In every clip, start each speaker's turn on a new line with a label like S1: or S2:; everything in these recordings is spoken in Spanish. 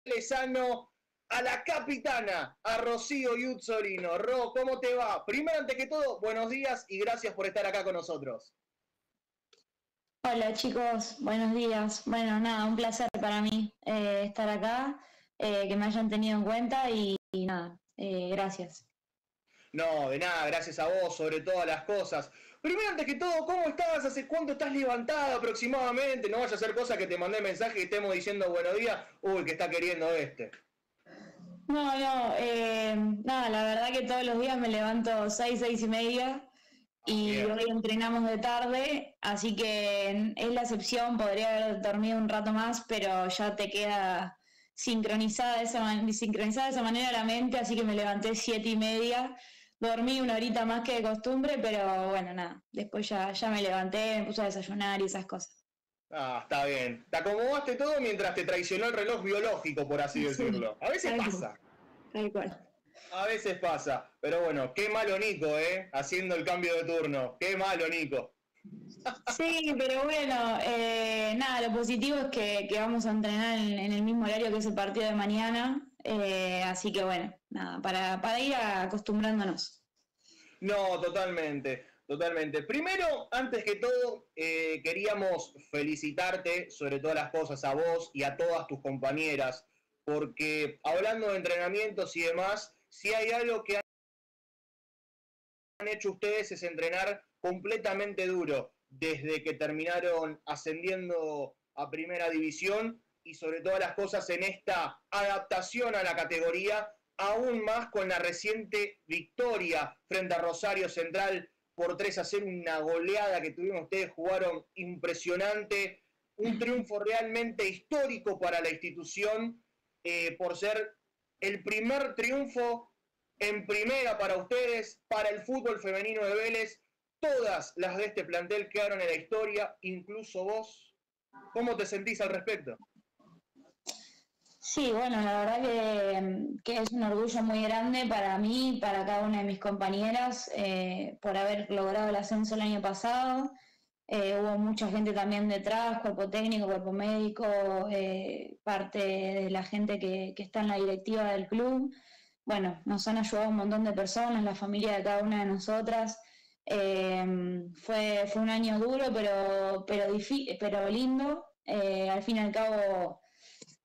S1: Lesano, a la capitana, a Rocío Yutzorino. Ro, ¿cómo te va? Primero, antes que todo, buenos días y gracias por estar acá con nosotros.
S2: Hola chicos, buenos días. Bueno, nada, un placer para mí estar acá, que me hayan tenido en cuenta y nada, gracias.
S1: No, de nada, gracias a vos sobre todas las cosas. Primero, antes que todo, ¿cómo estás? ¿Hace cuánto estás levantada aproximadamente? No vaya a ser cosa que te mandé mensaje y estemos diciendo buenos días. Uy, ¿qué está queriendo este?
S2: Nada, la verdad que todos los días me levanto 6:30
S1: Ah,
S2: y
S1: bien.
S2: hoy entrenamos de tarde, así que es la excepción, podría haber dormido un rato más, pero ya te queda sincronizada de esa manera la mente, así que me levanté 7:30, dormí una horita más que de costumbre, pero bueno, nada, después ya me levanté, me puse a desayunar y esas cosas.
S1: Ah, está bien. Te acomodaste todo mientras te traicionó el reloj biológico, por así
S2: Sí,
S1: decirlo. A veces
S2: tal cual,
S1: pasa.
S2: tal cual.
S1: A veces pasa. Pero bueno, qué malo Nico, ¿eh? Haciendo el cambio de turno. Qué malo Nico.
S2: Sí, pero bueno, nada, lo positivo es que vamos a entrenar en el mismo horario que ese partido de mañana, así que bueno, nada, para ir acostumbrándonos.
S1: No, totalmente, totalmente. Primero, antes que todo, queríamos felicitarte sobre todas las cosas a vos y a todas tus compañeras, porque hablando de entrenamientos y demás, si hay algo que han hecho ustedes es entrenar completamente duro desde que terminaron ascendiendo a primera división y sobre todas las cosas en esta adaptación a la categoría, aún más con la reciente victoria frente a Rosario Central por 3-0, una goleada que tuvieron ustedes, jugaron impresionante, un triunfo realmente histórico para la institución por ser el primer triunfo en primera para ustedes, para el fútbol femenino de Vélez. Todas las de este plantel quedaron en la historia, incluso vos. ¿Cómo te sentís al respecto?
S2: Sí, bueno, la verdad que es un orgullo muy grande para mí y para cada una de mis compañeras por haber logrado el ascenso el año pasado. Hubo mucha gente también detrás, cuerpo técnico, cuerpo médico, parte de la gente que está en la directiva del club. Bueno, nos han ayudado un montón de personas, la familia de cada una de nosotras. Fue un año duro, pero lindo. Al fin y al cabo,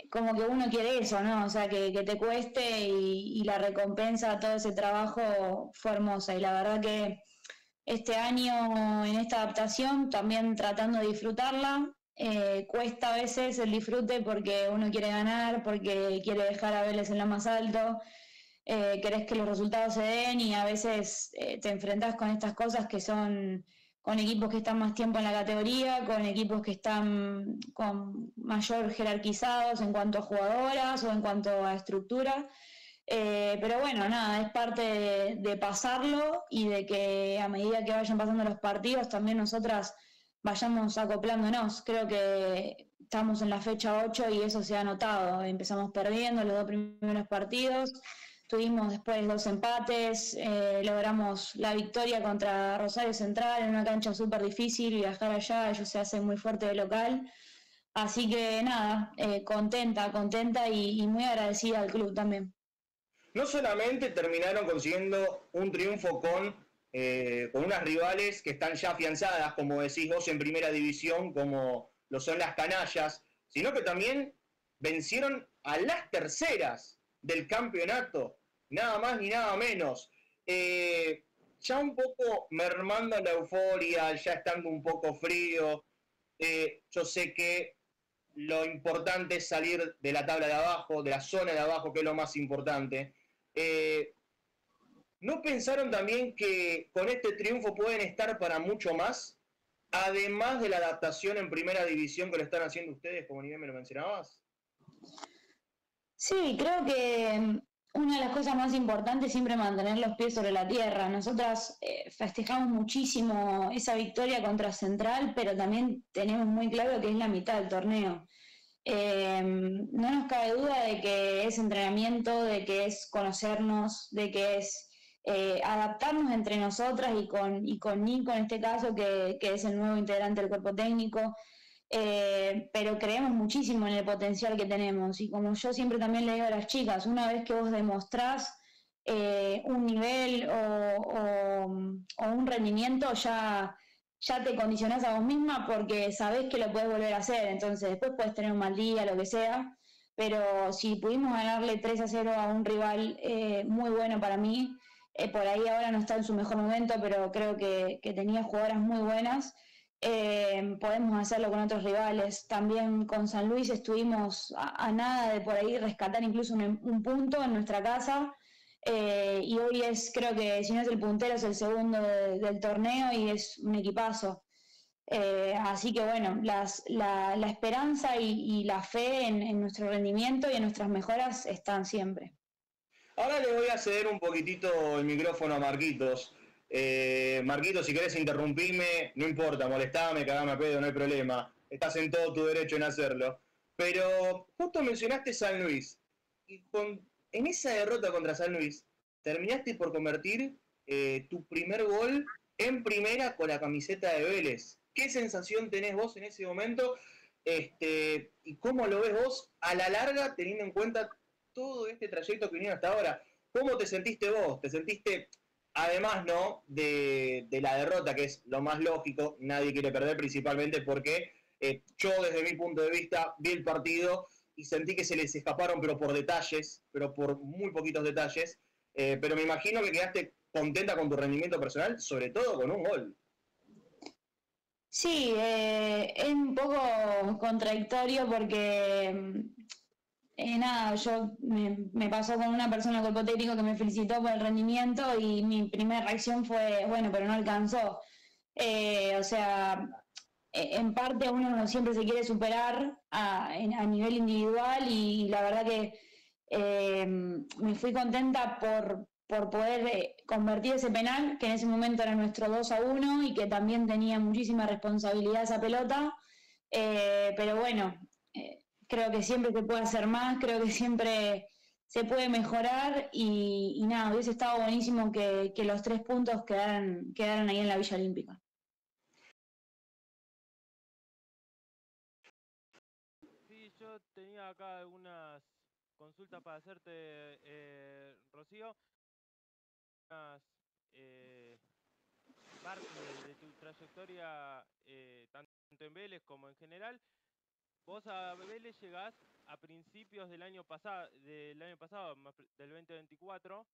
S2: como que uno quiere eso, ¿no? O sea, que te cueste y la recompensa a todo ese trabajo fue hermosa. Y la verdad que este año en esta adaptación también tratando de disfrutarla. Cuesta a veces el disfrute porque uno quiere ganar, porque quiere dejar a Vélez en lo más alto, querés que los resultados se den y a veces te enfrentás con estas cosas que son con equipos que están más tiempo en la categoría, con equipos que están con mayor jerarquizados en cuanto a jugadoras o en cuanto a estructura. Pero bueno, nada, es parte de pasarlo y de que a medida que vayan pasando los partidos también nosotras vayamos acoplándonos. Creo que estamos en la fecha 8 y eso se ha notado. Empezamos perdiendo los dos primeros partidos, tuvimos después 2 empates, logramos la victoria contra Rosario Central en una cancha súper difícil, viajar allá, ellos se hacen muy fuerte de local. Así que nada, contenta y muy agradecida al club también.
S1: No solamente terminaron consiguiendo un triunfo con unas rivales que están ya afianzadas, como decís vos, en primera división, como lo son las canallas, sino que también vencieron a las terceras del campeonato, nada más ni nada menos. Ya un poco mermando la euforia, ya estando un poco frío, yo sé que lo importante es salir de la tabla de abajo, de la zona de abajo, que es lo más importante. Eh, ¿No pensaron también que con este triunfo pueden estar para mucho más? Además de la adaptación en primera división que lo están haciendo ustedes, como ni me lo mencionabas.
S2: Sí, creo que una de las cosas más importantes es siempre mantener los pies sobre la tierra. Nosotras festejamos muchísimo esa victoria contra Central, pero también tenemos muy claro que es la mitad del torneo. No nos cabe duda de que es entrenamiento, de que es conocernos, de que es adaptarnos entre nosotras y con Nico en este caso, que es el nuevo integrante del cuerpo técnico. pero creemos muchísimo en el potencial que tenemos. Y como yo siempre también le digo a las chicas, una vez que vos demostrás un nivel o un rendimiento, ya te condicionás a vos misma porque sabés que lo podés volver a hacer. Entonces después puedes tener un mal día, lo que sea, pero si pudimos ganarle 3-0 a un rival muy bueno para mí, por ahí ahora no está en su mejor momento, pero creo que tenía jugadoras muy buenas. Podemos hacerlo con otros rivales. También con San Luis estuvimos a nada de por ahí rescatar incluso un punto en nuestra casa. Y hoy es, creo que si no es el puntero, es el segundo del torneo y es un equipazo. Así que bueno, la esperanza y la fe en nuestro rendimiento y en nuestras mejoras están siempre.
S1: Ahora le voy a ceder un poquitito el micrófono a Marquitos. Marquitos, si querés interrumpirme, no importa, molestame, cagame a pedo, no hay problema. Estás en todo tu derecho en hacerlo. Pero justo mencionaste San Luis. Y en esa derrota contra San Luis, terminaste por convertir tu primer gol en primera con la camiseta de Vélez. ¿Qué sensación tenés vos en ese momento? ¿Y cómo lo ves vos a la larga, teniendo en cuenta todo este trayecto que vinieron hasta ahora? ¿Cómo te sentiste vos? ¿Te sentiste, además, no, de la derrota, que es lo más lógico, nadie quiere perder, principalmente porque yo desde mi punto de vista vi el partido y sentí que se les escaparon, pero por detalles, pero por muy poquitos detalles, pero me imagino que quedaste contenta con tu rendimiento personal, sobre todo con un gol.
S2: Sí, es un poco contradictorio porque nada, me pasó con una persona del cuerpo técnico que me felicitó por el rendimiento y mi primera reacción fue, bueno, pero no alcanzó. O sea, en parte uno siempre se quiere superar a nivel individual y la verdad que me fui contenta por poder convertir ese penal, que en ese momento era nuestro 2-1 y que también tenía muchísima responsabilidad esa pelota. Pero bueno, creo que siempre se puede hacer más, creo que siempre se puede mejorar y nada, hubiese estado buenísimo que los 3 puntos quedaran ahí en la Villa Olímpica.
S3: Sí, yo tenía acá algunas consultas para hacerte, Rocío. Unas eh, partes de tu trayectoria, tanto en Vélez como en general. Vos a Vélez llegás a principios del año pasado, del 2024.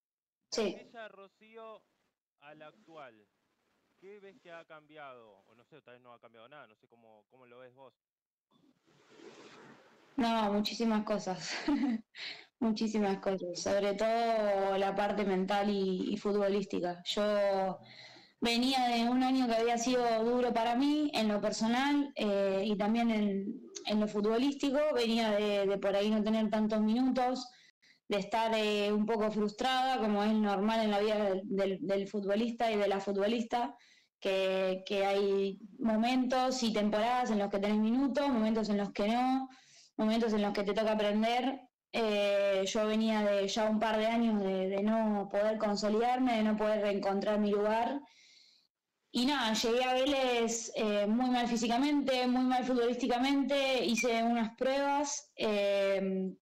S3: De
S2: Sí.
S3: aquella Rocío a la actual, ¿qué ves que ha cambiado? O no sé, tal vez no ha cambiado nada, no sé cómo lo ves vos.
S2: No, muchísimas cosas, muchísimas cosas, sobre todo la parte mental y futbolística. Yo venía de un año que había sido duro para mí en lo personal y también en lo futbolístico, venía de por ahí no tener tantos minutos, de estar un poco frustrada, como es normal en la vida del futbolista y de la futbolista, que hay momentos y temporadas en los que tenés minutos, momentos en los que no, momentos en los que te toca aprender. Yo venía de ya un par de años de no poder consolidarme, de no poder reencontrar mi lugar. Y nada, llegué a Vélez muy mal físicamente, muy mal futbolísticamente, hice unas pruebas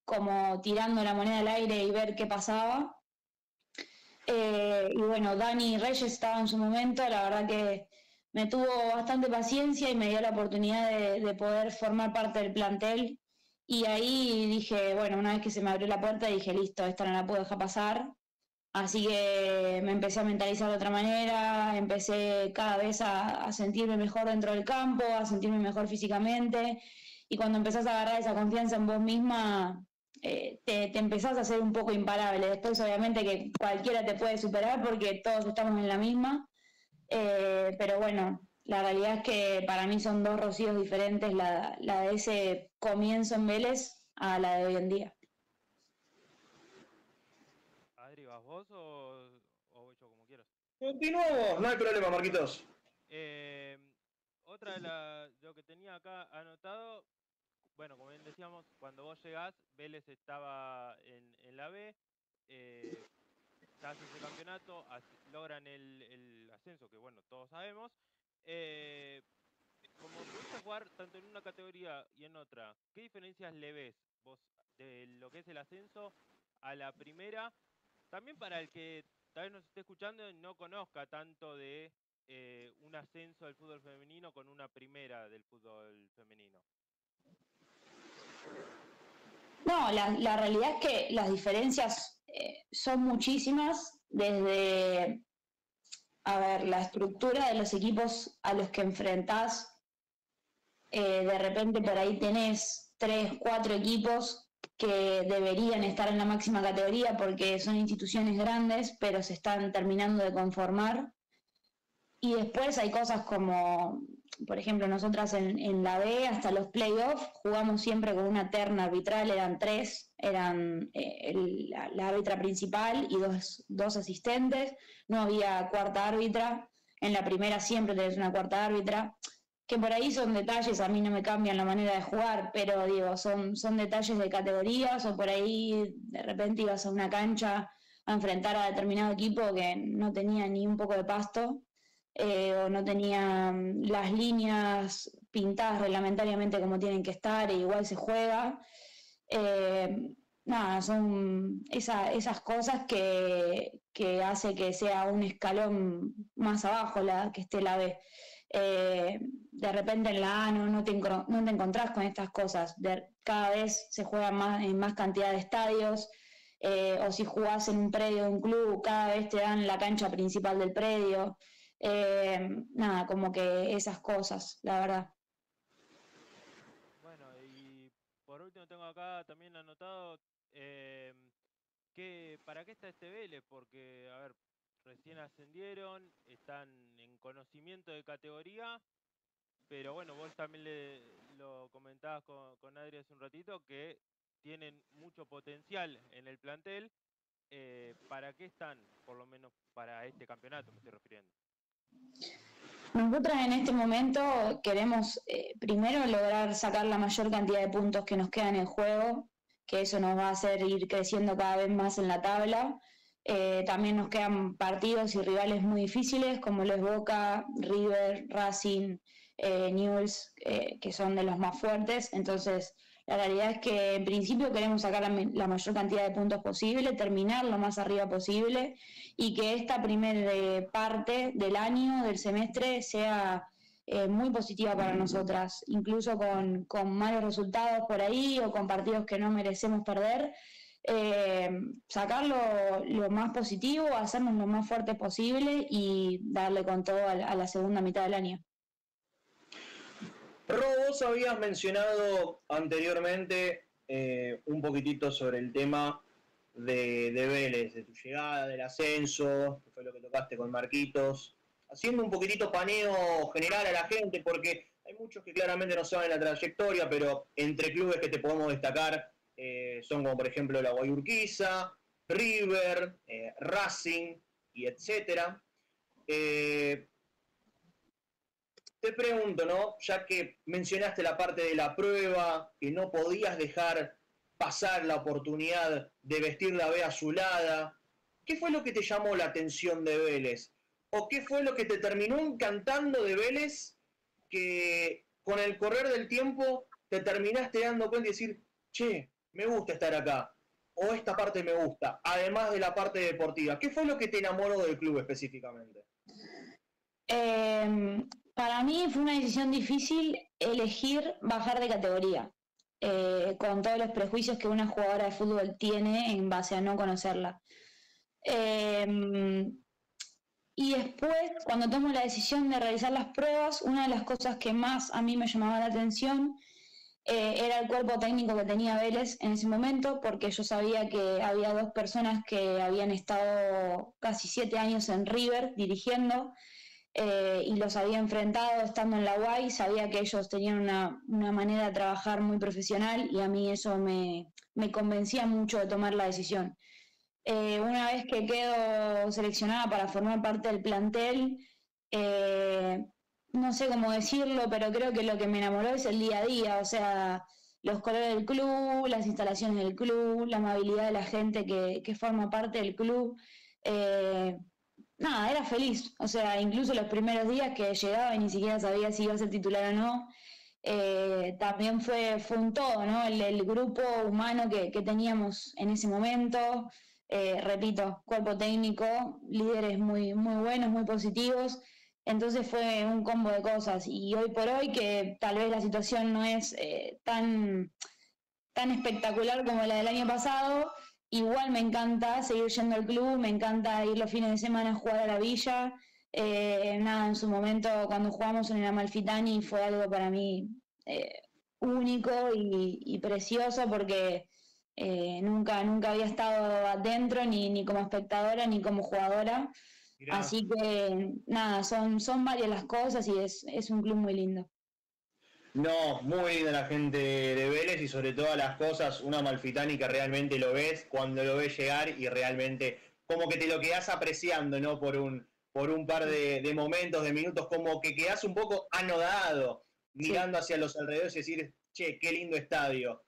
S2: como tirando la moneda al aire y ver qué pasaba. Y bueno, Dani Reyes estaba en su momento, la verdad que me tuvo bastante paciencia y me dio la oportunidad de poder formar parte del plantel. Y ahí dije, bueno, una vez que se me abrió la puerta, dije, listo, esta no la puedo dejar pasar. Así que me empecé a mentalizar de otra manera, empecé cada vez a sentirme mejor dentro del campo, a sentirme mejor físicamente. Y cuando empezás a agarrar esa confianza en vos misma, te empezás a hacer un poco imparable. Después obviamente que cualquiera te puede superar porque todos estamos en la misma. Pero bueno, la realidad es que para mí son dos Rocíos diferentes, la de ese comienzo en Vélez a la de hoy en día.
S3: Adri, ¿vas vos o voy yo como quieras?
S1: Continuamos, no hay problema, Marquitos.
S3: Eh, Otra lo que tenía acá anotado, bueno, como bien decíamos, cuando vos llegás, Vélez estaba en la B, eh, se hace ese campeonato, logran el ascenso, que bueno, todos sabemos. eh, como pudiste jugar tanto en una categoría y en otra, ¿qué diferencias le ves vos de lo que es el ascenso a la primera? También para el que tal vez nos esté escuchando y no conozca tanto de un ascenso del fútbol femenino con una primera del fútbol femenino.
S2: No, la realidad es que las diferencias son muchísimas desde, a ver, la estructura de los equipos a los que enfrentás. De repente por ahí tenés 3, 4 equipos que deberían estar en la máxima categoría porque son instituciones grandes, pero se están terminando de conformar. Y después hay cosas como, por ejemplo, nosotras en la B, hasta los playoffs, jugamos siempre con una terna arbitral, eran 3, eran la árbitra principal y dos asistentes, no había cuarta árbitra, en la primera siempre tenés una cuarta árbitra, que por ahí son detalles, a mí no me cambian la manera de jugar, pero digo, son detalles de categorías, o por ahí de repente ibas a una cancha a enfrentar a determinado equipo que no tenía ni un poco de pasto, o no tenía las líneas pintadas reglamentariamente como tienen que estar, e igual se juega. Nada, son esas cosas que hace que sea un escalón más abajo la que esté la B. De repente en la A no te encontrás con estas cosas. Cada vez se juega más, en más cantidad de estadios, o si jugás en un predio de un club, cada vez te dan la cancha principal del predio. Nada, como que esas cosas, la verdad.
S3: Bueno, y por último tengo acá también anotado ¿para qué está este Vélez? Porque, a ver, recién ascendieron, están en conocimiento de categoría, pero bueno, vos también lo comentabas con Adri hace un ratito, que tienen mucho potencial en el plantel. ¿Para qué están? Por lo menos para este campeonato me estoy refiriendo.
S2: Nosotras en este momento queremos primero lograr sacar la mayor cantidad de puntos que nos quedan en juego, que eso nos va a hacer ir creciendo cada vez más en la tabla. También nos quedan partidos y rivales muy difíciles como los Boca, River, Racing, Newell's, que son de los más fuertes. Entonces, la realidad es que en principio queremos sacar la mayor cantidad de puntos posible, terminar lo más arriba posible y que esta primera parte del año, del semestre, sea muy positiva para nosotras, incluso con malos resultados por ahí o con partidos que no merecemos perder. Sacarlo lo más positivo, hacernos lo más fuerte posible y darle con todo a la segunda mitad del año.
S1: Ro, vos habías mencionado anteriormente un poquitito sobre el tema de Vélez, de tu llegada, del ascenso, que fue lo que tocaste con Marquitos, haciendo un poquitito paneo general a la gente, porque hay muchos que claramente no saben la trayectoria, pero entre clubes que te podemos destacar son como por ejemplo la Guayurquiza, River, Racing y etcétera. Te pregunto, ¿no? Ya que mencionaste la parte de la prueba, que no podías dejar pasar la oportunidad de vestir la B azulada, ¿qué fue lo que te llamó la atención de Vélez? ¿O qué fue lo que te terminó encantando de Vélez que con el correr del tiempo te terminaste dando cuenta y decir, che, me gusta estar acá, o esta parte me gusta, además de la parte deportiva? ¿Qué fue lo que te enamoró del club específicamente?
S2: Para mí fue una decisión difícil elegir bajar de categoría, con todos los prejuicios que una jugadora de fútbol tiene en base a no conocerla. Y después, cuando tomo la decisión de realizar las pruebas, una de las cosas que más a mí me llamaba la atención era el cuerpo técnico que tenía Vélez en ese momento, porque yo sabía que había 2 personas que habían estado casi 7 años en River dirigiendo, y los había enfrentado estando en la UAI, sabía que ellos tenían una manera de trabajar muy profesional y a mí eso me convencía mucho de tomar la decisión. Una vez que quedo seleccionada para formar parte del plantel, no sé cómo decirlo, pero creo que lo que me enamoró es el día a día, o sea, los colores del club, las instalaciones del club, la amabilidad de la gente que forma parte del club. nada, era feliz. O sea, incluso los primeros días que llegaba y ni siquiera sabía si iba a ser titular o no. También fue un todo, ¿no? El grupo humano que teníamos en ese momento. Repito, cuerpo técnico, líderes muy, muy buenos, muy positivos. Entonces fue un combo de cosas. Y hoy por hoy, que tal vez la situación no es tan espectacular como la del año pasado, igual me encanta seguir yendo al club, me encanta ir los fines de semana a jugar a la villa. Nada, en su momento cuando jugamos en el Amalfitani fue algo para mí único y precioso porque nunca había estado adentro ni como espectadora ni como jugadora.
S1: Mirá.
S2: Así que nada, son varias las cosas y es un club muy lindo.
S1: No, muy linda la gente de Vélez y sobre todas las cosas, una Amalfitani que realmente lo ves cuando lo ves llegar y realmente como que te lo quedás apreciando, ¿no? Por un par de momentos, de minutos, como que quedás un poco anodado, mirando hacia los alrededores y decir, che, qué lindo estadio.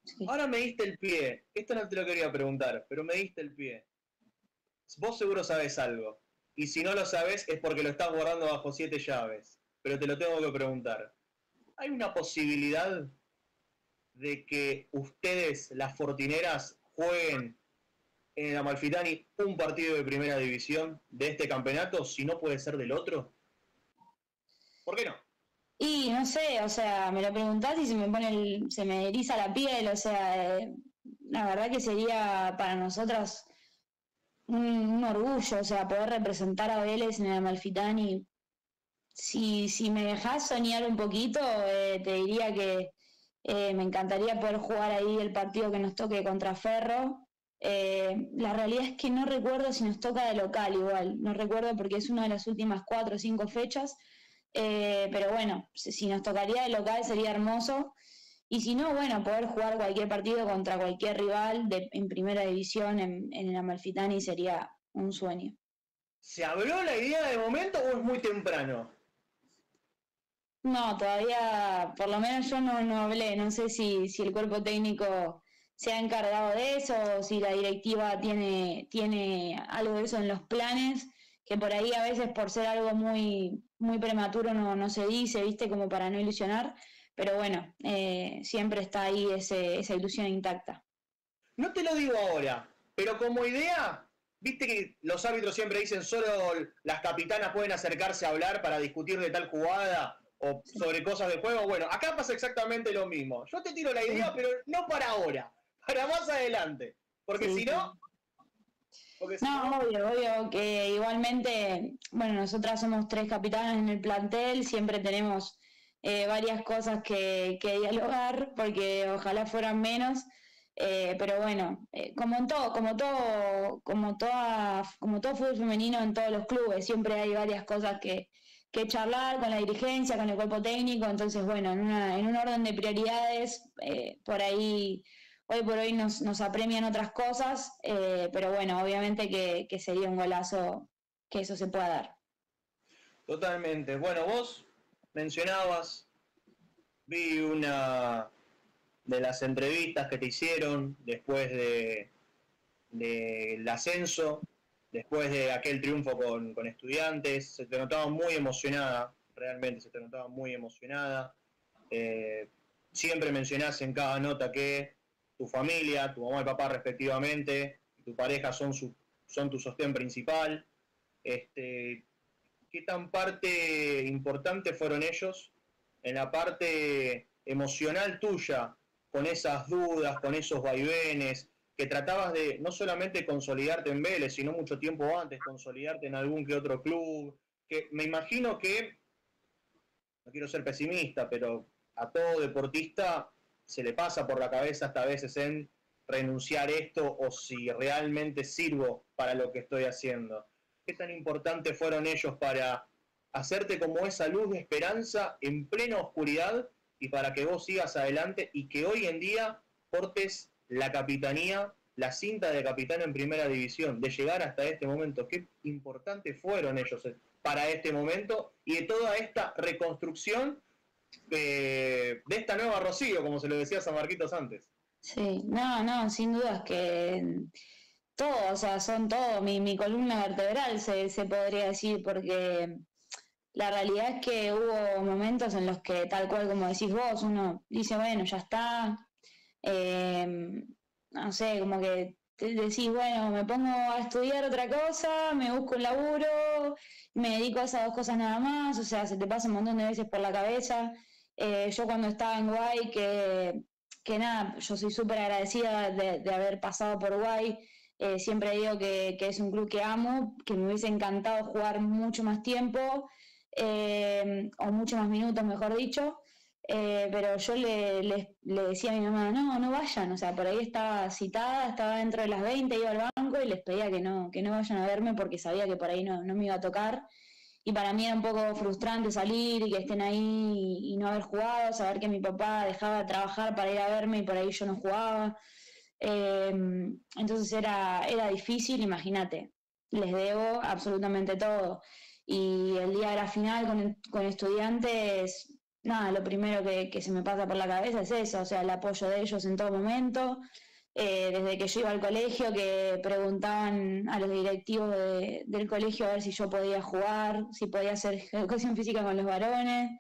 S2: Sí.
S1: Ahora me diste el pie, esto no te lo quería preguntar, pero me diste el pie. Vos seguro sabés algo, y si no lo sabés es porque lo estás guardando bajo 7 llaves, pero te lo tengo que preguntar. ¿Hay una posibilidad de que ustedes, las Fortineras, jueguen en el Amalfitani un partido de primera división de este campeonato, si no puede ser del otro? ¿Por qué no?
S2: Y no sé, o sea, me lo preguntás y se me eriza la piel, o sea, la verdad que sería para nosotras un orgullo, o sea, poder representar a Vélez en el Amalfitani. Si me dejás soñar un poquito, te diría que me encantaría poder jugar ahí el partido que nos toque contra Ferro. La realidad es que no recuerdo si nos toca de local igual, no recuerdo porque es una de las últimas 4 o 5 fechas, pero bueno, si nos tocaría de local sería hermoso. Y si no, bueno, poder jugar cualquier partido contra cualquier rival en primera división en el Amalfitani sería un sueño.
S1: ¿Se habló la idea de momento o es muy temprano?
S2: No, todavía, por lo menos yo no hablé, no sé si el cuerpo técnico se ha encargado de eso o si la directiva tiene algo de eso en los planes, que por ahí a veces por ser algo muy, muy prematuro no se dice, viste, como para no ilusionar, pero bueno, siempre está ahí esa ilusión intacta.
S1: No te lo digo ahora, pero como idea, viste que los árbitros siempre dicen solo las capitanas pueden acercarse a hablar para discutir de tal jugada o sobre cosas de juego. Bueno, acá pasa exactamente lo mismo. Yo te tiro la idea, pero no para ahora, para más adelante. Porque
S2: Sí,
S1: si no...
S2: No, obvio que igualmente, bueno, nosotras somos 3 capitanas en el plantel, siempre tenemos varias cosas que dialogar, porque ojalá fueran menos, pero bueno, como en todo, como todo fútbol femenino en todos los clubes, siempre hay varias cosas que charlar con la dirigencia, con el cuerpo técnico, entonces bueno, en un orden de prioridades, por ahí hoy por hoy nos apremian otras cosas, pero bueno, obviamente que sería un golazo que eso se pueda dar.
S1: Totalmente. Bueno, vos mencionabas, vi una de las entrevistas que te hicieron después del ascenso, después de aquel triunfo con Estudiantes, se te notaba muy emocionada, realmente se te notaba muy emocionada. Siempre mencionás en cada nota que tu familia, tu mamá y papá respectivamente, y tu pareja son tu sostén principal. ¿Qué tan parte importante fueron ellos en la parte emocional tuya, con esas dudas, con esos vaivenes, que tratabas de no solamente consolidarte en Vélez, sino mucho tiempo antes, consolidarte en algún que otro club, que me imagino que, no quiero ser pesimista, pero a todo deportista se le pasa por la cabeza hasta a veces en renunciar esto o si realmente sirvo para lo que estoy haciendo. ¿Qué tan importantes fueron ellos para hacerte como esa luz de esperanza en plena oscuridad y para que vos sigas adelante y que hoy en día portes la capitanía, la cinta de capitán en primera división, de llegar hasta este momento? Qué importantes fueron ellos para este momento y de toda esta reconstrucción de esta nueva Rocío, como se lo decía a San Marquitos antes.
S2: Sí, no, sin dudas que todo, o sea, son todo, mi columna vertebral se podría decir, porque la realidad es que hubo momentos en los que, tal cual como decís vos, uno dice, bueno, ya está, no sé, como que te decís, bueno, me pongo a estudiar otra cosa, me busco un laburo, me dedico a esas dos cosas nada más, o sea, se te pasa un montón de veces por la cabeza. Yo cuando estaba en Guay, que nada, yo soy súper agradecida de haber pasado por Guay. Siempre digo que es un club que amo, que me hubiese encantado jugar mucho más tiempo, o mucho más minutos, mejor dicho. Pero yo le decía a mi mamá, no vayan, o sea, por ahí estaba citada, estaba dentro de las 20, iba al banco y les pedía que no vayan a verme porque sabía que por ahí no me iba a tocar. Y para mí era un poco frustrante salir y que estén ahí y no haber jugado, saber que mi papá dejaba de trabajar para ir a verme y por ahí yo no jugaba. Entonces era difícil, imagínate, les debo absolutamente todo. Y el día de la final con Estudiantes, nada, lo primero que se me pasa por la cabeza es eso, o sea, el apoyo de ellos en todo momento. Desde que yo iba al colegio, que preguntaban a los directivos del colegio a ver si yo podía jugar, si podía hacer educación física con los varones.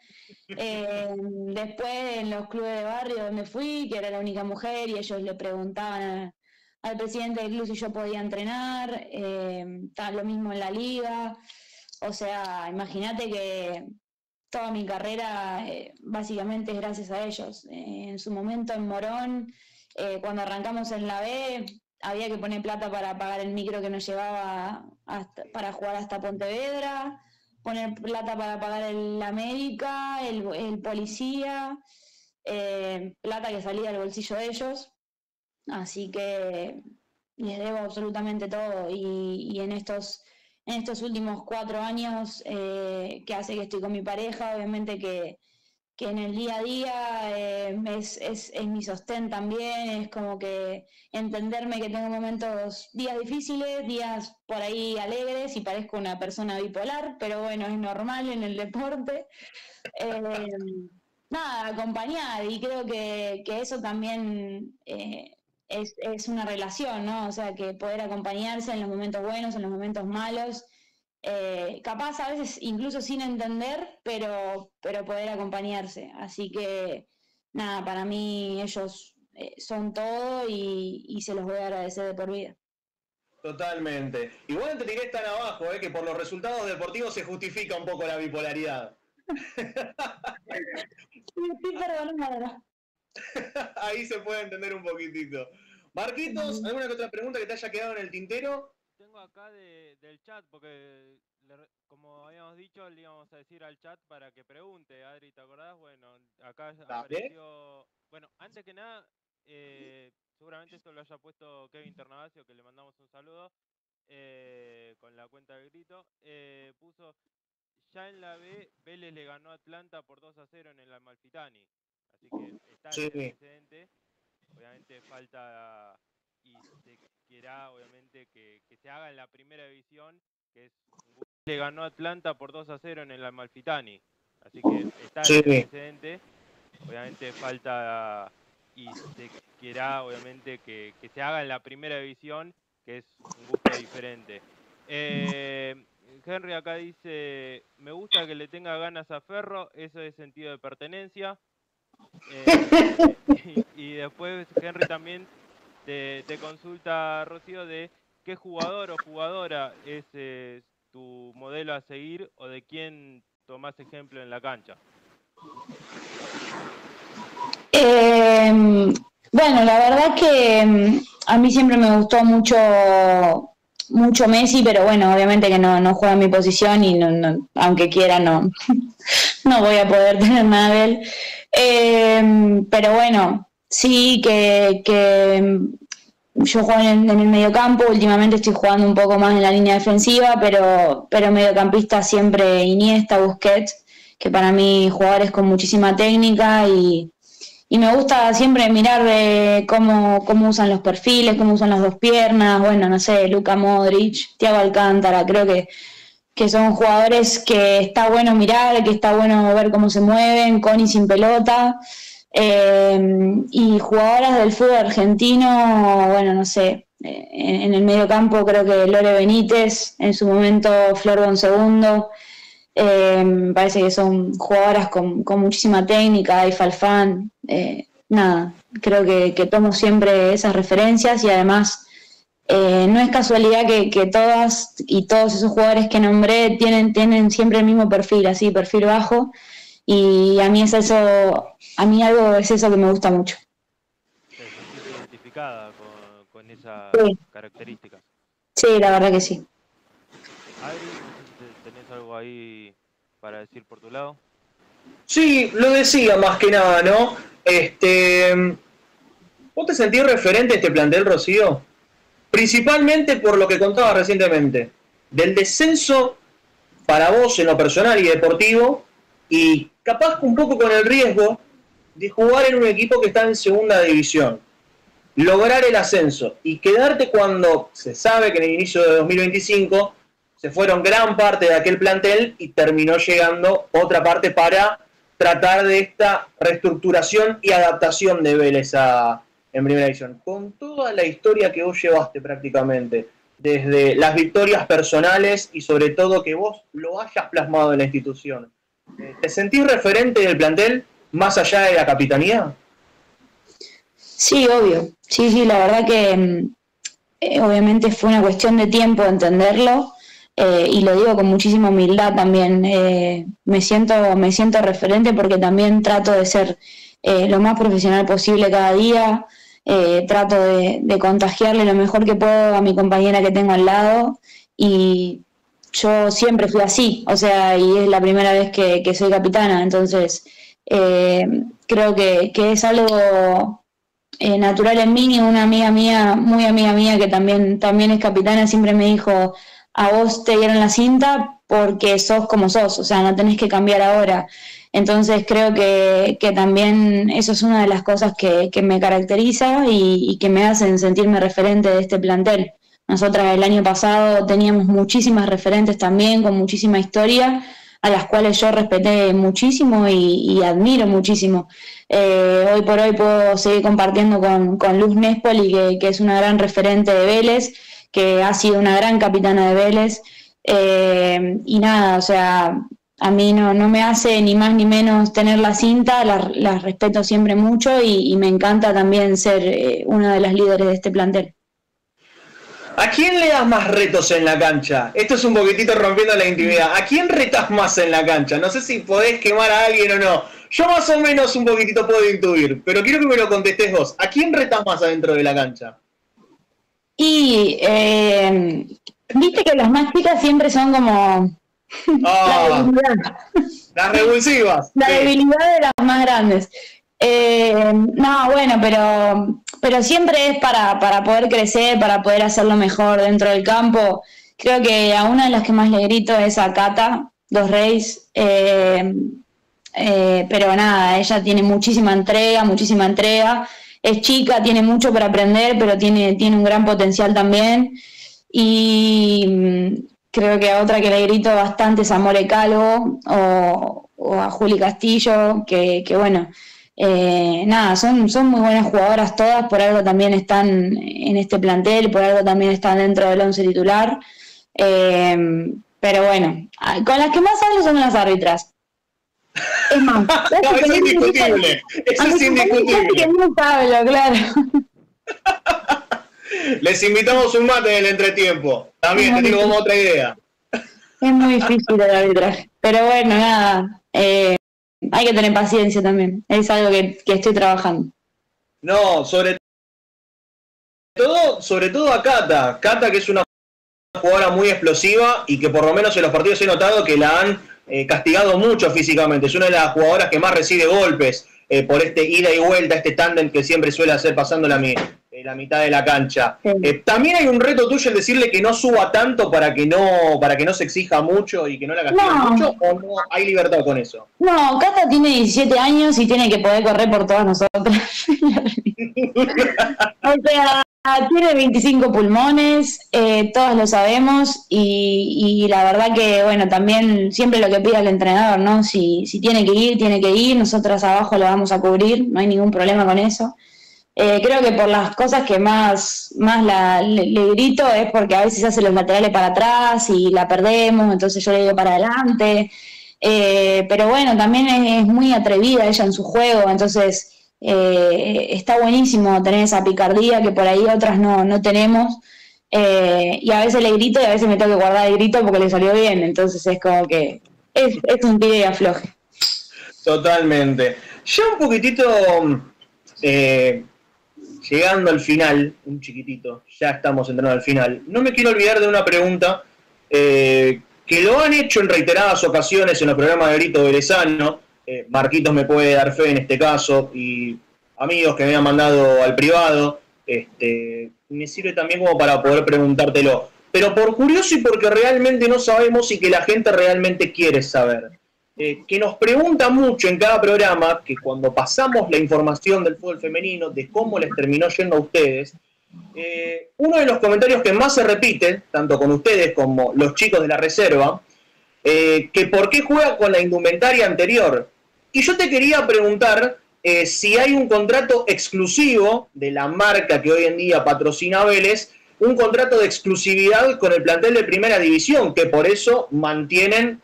S2: Después en los clubes de barrio donde fui, que era la única mujer, y ellos le preguntaban al presidente del club si yo podía entrenar, lo mismo en la liga. O sea, imagínate que toda mi carrera básicamente es gracias a ellos. En su momento en Morón, cuando arrancamos en la B, había que poner plata para pagar el micro que nos llevaba para jugar hasta Pontevedra, poner plata para pagar la médica, el policía, plata que salía del bolsillo de ellos. Así que les debo absolutamente todo. Y en estos últimos 4 años que hace que estoy con mi pareja, obviamente que en el día a día es mi sostén también, es como que entenderme que tengo días difíciles, días por ahí alegres y parezco una persona bipolar, pero bueno, es normal en el deporte. Nada, acompañar, y creo que eso también es una relación, ¿no? O sea, que poder acompañarse en los momentos buenos, en los momentos malos. Capaz a veces incluso sin entender, pero poder acompañarse. Así que nada, para mí ellos son todo y se los voy a agradecer de por vida.
S1: Totalmente. Igual te tiré tan abajo, que por los resultados deportivos se justifica un poco la bipolaridad.
S2: Sí, perdón.
S1: Ahí se puede entender un poquitito. Marquitos, ¿alguna que otra pregunta que te haya quedado en el tintero?
S3: Tengo acá del chat, porque como habíamos dicho, le íbamos a decir al chat para que pregunte. Adri, ¿te acordás? Bueno, acá apareció... Bueno, antes que nada, seguramente esto lo haya puesto Kevin Ternavasio, que le mandamos un saludo, con la cuenta del grito. Puso, ya en la B, Vélez le ganó a Atlanta por 2-0 en el Amalfitani. Así que está en el antecedente. Obviamente falta... y se quiera obviamente que se haga en la primera división, que es le ganó a Atlanta por 2-0 en el Amalfitani, así que está en el antecedente. Obviamente falta y se quiera obviamente que se haga en la primera división, que es un gusto diferente. Henry acá dice, me gusta que le tenga ganas a Ferro, eso es sentido de pertenencia. Y después Henry también te consulta, Rocío, de qué jugador o jugadora es tu modelo a seguir o de quién tomás ejemplo en la cancha.
S2: Bueno, la verdad que a mí siempre me gustó mucho Messi, pero bueno, obviamente que no juega en mi posición y aunque quiera no voy a poder tener nada de él. Pero bueno, sí que yo juego en el mediocampo, últimamente estoy jugando un poco más en la línea defensiva, pero mediocampista siempre Iniesta, Busquets, que para mí jugadores con muchísima técnica y me gusta siempre mirar de cómo usan los perfiles, cómo usan las dos piernas, bueno, no sé, Luka Modric, Thiago Alcántara, creo que son jugadores que está bueno mirar, que está bueno ver cómo se mueven, con y sin pelota. Y jugadoras del fútbol argentino, bueno, no sé, en el medio campo creo que Lore Benítez, en su momento Flor segundo. Me parece que son jugadoras con muchísima técnica, y Falfán, nada, creo que tomo siempre esas referencias y además no es casualidad que todas y todos esos jugadores que nombré tienen siempre el mismo perfil, así, perfil bajo, y a mí algo es eso que me gusta mucho.
S3: ¿Te sentís identificada con esas características?
S2: Sí, la verdad que sí.
S3: Adri, ¿tenés algo ahí para decir por tu lado?
S1: Sí, lo decía más que nada, ¿no? ¿Vos te sentís referente a este plantel, Rocío? Principalmente por lo que contaba recientemente, del descenso para vos en lo personal y deportivo, y capaz un poco con el riesgo de jugar en un equipo que está en segunda división, lograr el ascenso y quedarte cuando se sabe que en el inicio de 2025 se fueron gran parte de aquel plantel y terminó llegando otra parte para tratar de esta reestructuración y adaptación de Vélez en primera división. Con toda la historia que vos llevaste prácticamente, desde las victorias personales y sobre todo que vos lo hayas plasmado en la institución, ¿te sentís referente del plantel más allá de la capitanía?
S2: Sí, obvio. Sí, la verdad que obviamente fue una cuestión de tiempo entenderlo, y lo digo con muchísima humildad también. Me siento referente porque también trato de ser lo más profesional posible cada día. Trato de contagiarle lo mejor que puedo a mi compañera que tengo al lado, y yo siempre fui así, o sea, y es la primera vez que soy capitana, entonces creo que es algo natural en mí. Una amiga mía, muy amiga mía, que también es capitana, siempre me dijo: a vos te dieron la cinta porque sos como sos, o sea, no tenés que cambiar ahora. Entonces creo que también eso es una de las cosas que me caracteriza y que me hacen sentirme referente de este plantel. Nosotras el año pasado teníamos muchísimas referentes también, con muchísima historia, a las cuales yo respeté muchísimo y admiro muchísimo. Hoy por hoy puedo seguir compartiendo con Luz Nespoli, que es una gran referente de Vélez, que ha sido una gran capitana de Vélez, y nada, o sea, a mí no me hace ni más ni menos tener la cinta, la respeto siempre mucho y me encanta también ser una de las líderes de este plantel.
S1: ¿A quién le das más retos en la cancha? Esto es un poquitito rompiendo la intimidad. ¿A quién retás más en la cancha? No sé si podés quemar a alguien o no. Yo más o menos un poquitito puedo intuir, pero quiero que me lo contestes vos. ¿A quién retás más adentro de la cancha?
S2: Y viste que las más chicas siempre son como la debilidad.
S1: Las revulsivas.
S2: La debilidad de las más grandes. No, bueno, pero siempre es para poder crecer, para poder hacerlo mejor dentro del campo. Creo que a una de las que más le grito es a Cata, Dos Reyes, pero nada, ella tiene muchísima entrega, es chica, tiene mucho para aprender, pero tiene un gran potencial también. Y creo que a otra que le grito bastante es a More Calvo o a Juli Castillo, que bueno, nada, son muy buenas jugadoras todas, por algo también están en este plantel, por algo también están dentro del 11 titular. Pero bueno, con las que más hablo son las árbitras. Es más,
S1: no, eso es indiscutible. Eso es indiscutible.
S2: Que no hablo, claro.
S1: Les invitamos un mate en el entretiempo. También te digo como otra idea.
S2: Es muy difícil el arbitraje. Pero bueno, nada. Hay que tener paciencia también. Es algo que estoy trabajando.
S1: No, sobre todo a Cata. Cata, que es una jugadora muy explosiva y que por lo menos en los partidos he notado que la han castigado mucho físicamente. Es una de las jugadoras que más recibe golpes por este ida y vuelta, este tándem que siempre suele hacer pasando la mitad de la cancha. Sí. También hay un reto tuyo el decirle que no suba tanto para que no se exija mucho y que no la castigue mucho, ¿o no hay libertad con eso? No,
S2: Cata tiene 17 años y tiene que poder correr por todas nosotras. O sea, tiene 25 pulmones, todos lo sabemos, y la verdad que, bueno, también siempre lo que pide el entrenador, ¿no? Si tiene que ir, nosotras abajo lo vamos a cubrir, no hay ningún problema con eso. Creo que por las cosas que más le grito es porque a veces hace los laterales para atrás y la perdemos, entonces yo le digo para adelante. Pero bueno, también es muy atrevida ella en su juego, entonces está buenísimo tener esa picardía que por ahí otras no tenemos. Y a veces le grito y a veces me tengo que guardar el grito porque le salió bien, entonces es como que es un tire y afloje.
S1: Totalmente. Ya un poquitito llegando al final, un chiquitito, ya estamos entrando al final. No me quiero olvidar de una pregunta que lo han hecho en reiteradas ocasiones en los programas de Grito Berezano. Marquitos me puede dar fe en este caso, y amigos que me han mandado al privado, me sirve también como para poder preguntártelo. Pero por curioso y porque realmente no sabemos y que la gente realmente quiere saber. Que nos pregunta mucho en cada programa, que cuando pasamos la información del fútbol femenino, de cómo les terminó yendo a ustedes, uno de los comentarios que más se repite, tanto con ustedes como los chicos de la reserva, que por qué juega con la indumentaria anterior. Y yo te quería preguntar si hay un contrato exclusivo de la marca que hoy en día patrocina a Vélez, un contrato de exclusividad con el plantel de Primera División, que por eso mantienen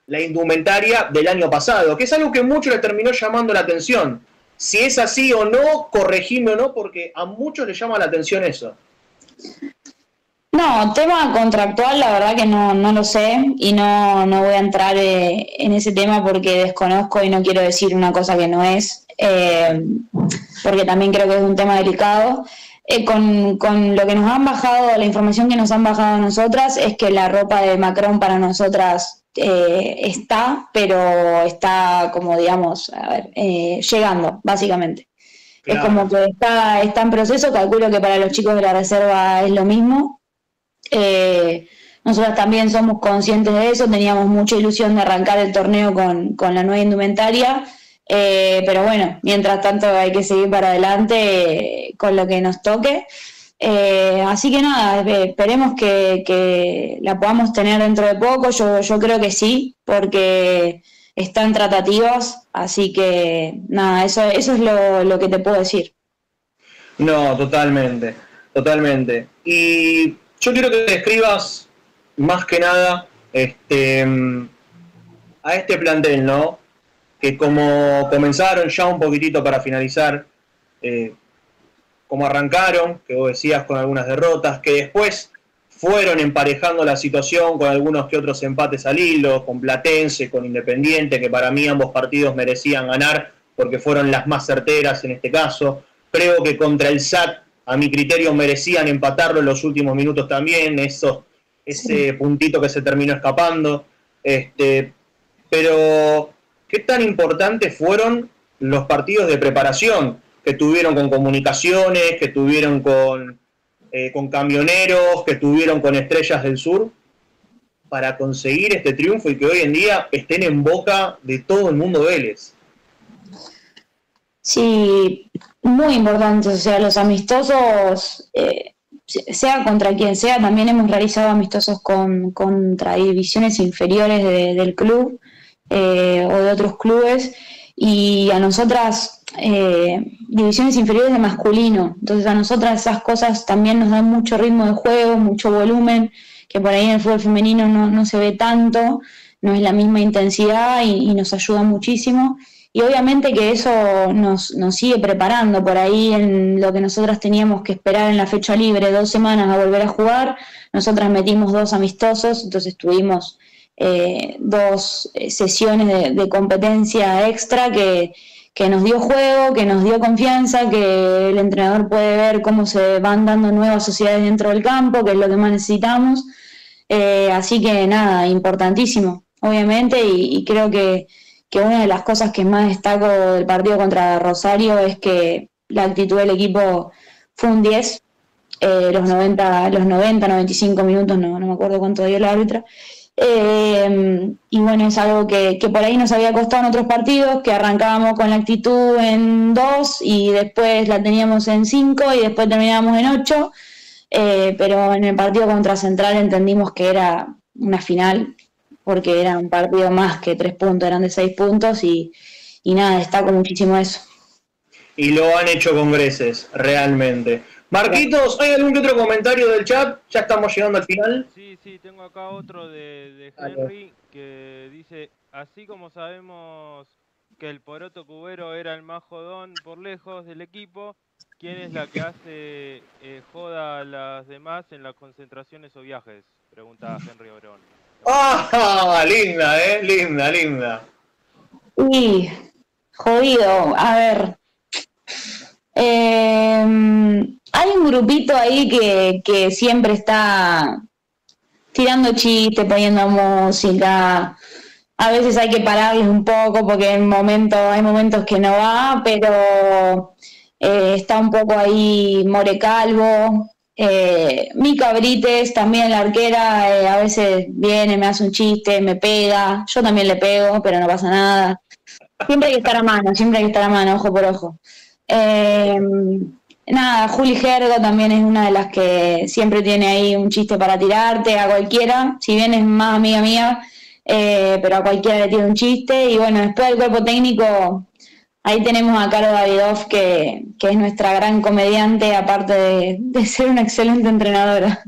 S1: la indumentaria del año pasado, que es algo que mucho les terminó llamando la atención. Si es así o no, corregime o no, porque a muchos les llama la atención eso.
S2: No, tema contractual, la verdad que no lo sé y no voy a entrar en ese tema porque desconozco y no quiero decir una cosa que no es, porque también creo que es un tema delicado. Con lo que nos han bajado, la información que nos han bajado a nosotras es que la ropa de Macron para nosotras está, pero está como digamos, llegando, básicamente. Claro. Es como que está en proceso, calculo que para los chicos de la reserva es lo mismo. Nosotras también somos conscientes de eso, teníamos mucha ilusión de arrancar el torneo con la nueva indumentaria, pero bueno, mientras tanto hay que seguir para adelante con lo que nos toque. Así que nada, esperemos que la podamos tener dentro de poco. Yo creo que sí, porque están tratativas, así que nada, eso es lo que te puedo decir.
S1: No, totalmente. Y yo quiero que describas más que nada a este plantel, ¿no? Que como comenzaron ya un poquitito para finalizar, como arrancaron, que vos decías con algunas derrotas, que después fueron emparejando la situación con algunos que otros empates al hilo, con Platense, con Independiente, que para mí ambos partidos merecían ganar porque fueron las más certeras en este caso. Creo que contra el SAT, a mi criterio, merecían empatarlo en los últimos minutos también, ese puntito que se terminó escapando. Pero, ¿qué tan importantes fueron los partidos de preparación que tuvieron con Comunicaciones, que tuvieron con Camioneros, que tuvieron con Estrellas del Sur, para conseguir este triunfo y que hoy en día estén en boca de todo el mundo Vélez?
S2: Sí, muy importantes, o sea, los amistosos, sea contra quien sea, también hemos realizado amistosos contra divisiones inferiores del club o de otros clubes, y a nosotras divisiones inferiores de masculino, entonces a nosotras esas cosas también nos dan mucho ritmo de juego, mucho volumen, que por ahí en el fútbol femenino no se ve tanto, no es la misma intensidad y nos ayuda muchísimo. Y obviamente que eso nos sigue preparando. Por ahí en lo que nosotras teníamos que esperar en la fecha libre 2 semanas a volver a jugar, nosotras metimos 2 amistosos, entonces tuvimos 2 sesiones de competencia extra que nos dio juego, que nos dio confianza, que el entrenador puede ver cómo se van dando nuevas sociedades dentro del campo, que es lo que más necesitamos. Así que nada, importantísimo, obviamente, y creo que una de las cosas que más destaco del partido contra Rosario es que la actitud del equipo fue un 10, los 95 minutos, no me acuerdo cuánto dio el árbitro, y bueno, es algo que por ahí nos había costado en otros partidos, que arrancábamos con la actitud en 2 y después la teníamos en 5 y después terminábamos en 8, pero en el partido contra Central entendimos que era una final, porque era un partido más que 3 puntos, eran de 6 puntos y nada, destaco muchísimo eso.
S1: y lo han hecho con creces, realmente. Marquitos, ¿hay algún que otro comentario del chat? Ya estamos llegando al final.
S3: Sí, tengo acá otro de Henry que dice, así como sabemos que el Poroto Cubero era el más jodón por lejos del equipo, ¿quién es la que hace joda a las demás en las concentraciones o viajes? Pregunta Henry Orón.
S1: ¡Ah! Linda, linda.
S2: Uy, jodido. A ver. Hay un grupito ahí que siempre está tirando chistes, poniendo música. A veces hay que pararles un poco porque hay momentos que no va, pero está un poco ahí More Calvo. Mica Brites, también la arquera, a veces viene, me hace un chiste, me pega. Yo también le pego, pero no pasa nada. Siempre hay que estar a mano, ojo por ojo. Nada, Juli Gergo también es una de las que siempre tiene ahí un chiste para tirarte a cualquiera, si bien es más amiga mía, pero a cualquiera le tira un chiste. Y bueno, después del cuerpo técnico, ahí tenemos a Caro Davidoff, que es nuestra gran comediante, aparte de ser una excelente entrenadora.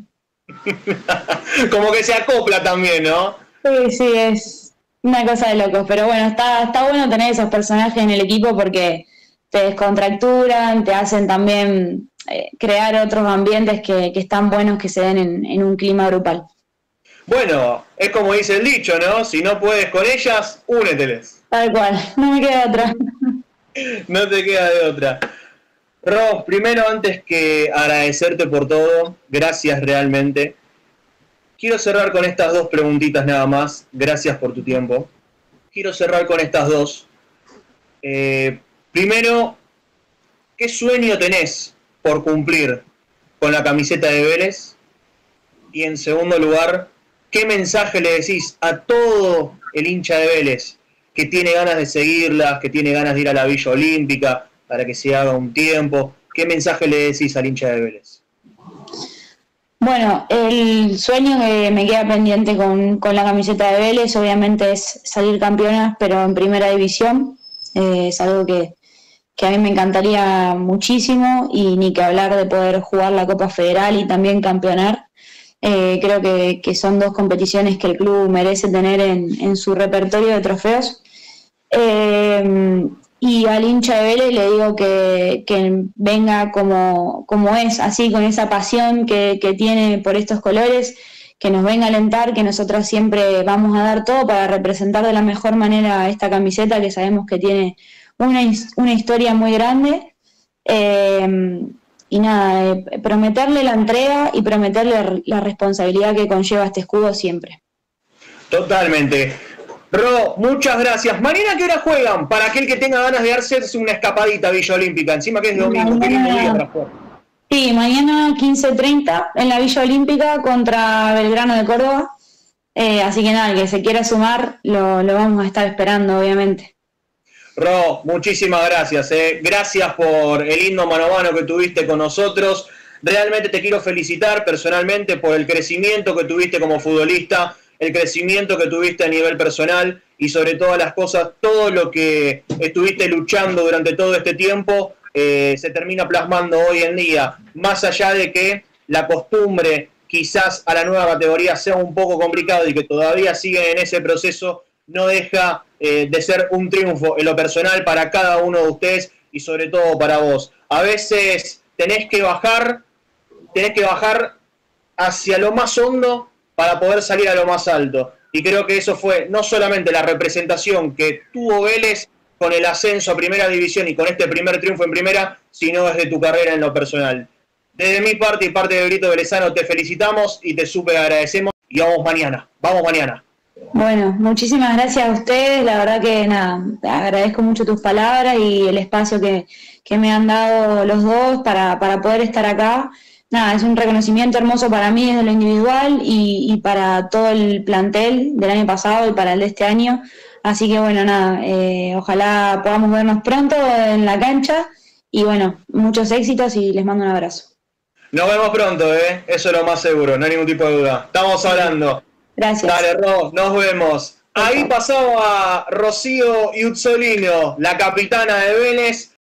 S1: Como que se acopla también, ¿no?
S2: Sí, es una cosa de locos, pero bueno, está bueno tener esos personajes en el equipo porque te descontracturan, te hacen también crear otros ambientes que están buenos que se den en un clima grupal.
S1: Bueno, es como dice el dicho, ¿no? Si no puedes con ellas, úneteles.
S2: Tal cual, no me queda otra.
S1: No te queda de otra. Ro, primero, antes que agradecerte por todo, gracias realmente. Quiero cerrar con estas dos preguntitas nada más. Gracias por tu tiempo. Quiero cerrar con estas dos. Primero, ¿qué sueño tenés por cumplir con la camiseta de Vélez? Y en segundo lugar, ¿qué mensaje le decís a todo el hincha de Vélez que tiene ganas de seguirlas, que tiene ganas de ir a la Villa Olímpica para que se haga un tiempo? ¿Qué mensaje le decís al hincha de Vélez?
S2: Bueno, el sueño que me queda pendiente con la camiseta de Vélez obviamente es salir campeonas, pero en primera división. Es algo que a mí me encantaría muchísimo, y ni que hablar de poder jugar la Copa Federal y también campeonar. Creo que son dos competiciones que el club merece tener en su repertorio de trofeos. Y al hincha de Vélez le digo que venga como es, así, con esa pasión que tiene por estos colores, que nos venga a alentar, que nosotros siempre vamos a dar todo para representar de la mejor manera esta camiseta, que sabemos que tiene una historia muy grande. Y nada, prometerle la entrega y prometerle la responsabilidad que conlleva este escudo siempre.
S1: Totalmente. Ro, muchas gracias. ¿Mañana qué hora juegan? Para aquel que tenga ganas de darse una escapadita a Villa Olímpica. Encima que es domingo, qué lindo día para jugar.
S2: Sí, mañana 15:30 en la Villa Olímpica contra Belgrano de Córdoba. Así que nada, el que se quiera sumar lo vamos a estar esperando, obviamente.
S1: Ro, muchísimas gracias. Gracias por el lindo mano a mano que tuviste con nosotros. Realmente te quiero felicitar personalmente por el crecimiento que tuviste como futbolista, el crecimiento que tuviste a nivel personal y sobre todas las cosas, todo lo que estuviste luchando durante todo este tiempo se termina plasmando hoy en día. Más allá de que la costumbre quizás a la nueva categoría sea un poco complicado y que todavía siguen en ese proceso, no deja de ser un triunfo en lo personal para cada uno de ustedes y sobre todo para vos. A veces tenés que bajar hacia lo más hondo para poder salir a lo más alto. Y creo que eso fue no solamente la representación que tuvo Vélez con el ascenso a Primera División y con este primer triunfo en Primera, sino desde tu carrera en lo personal. Desde mi parte y parte de Grito Velezano te felicitamos y te súper agradecemos y vamos mañana.
S2: Bueno, muchísimas gracias a ustedes, la verdad que nada, agradezco mucho tus palabras y el espacio que me han dado los dos para poder estar acá. Nada, es un reconocimiento hermoso para mí desde lo individual y para todo el plantel del año pasado y para el de este año. Así que bueno, nada, ojalá podamos vernos pronto en la cancha y bueno, muchos éxitos y les mando un abrazo.
S1: Nos vemos pronto, eso es lo más seguro, no hay ningún tipo de duda. Estamos hablando.
S2: Gracias.
S1: Dale, Ro, nos vemos. Ahí pasaba Rocío Iuzzolino, la capitana de Vélez.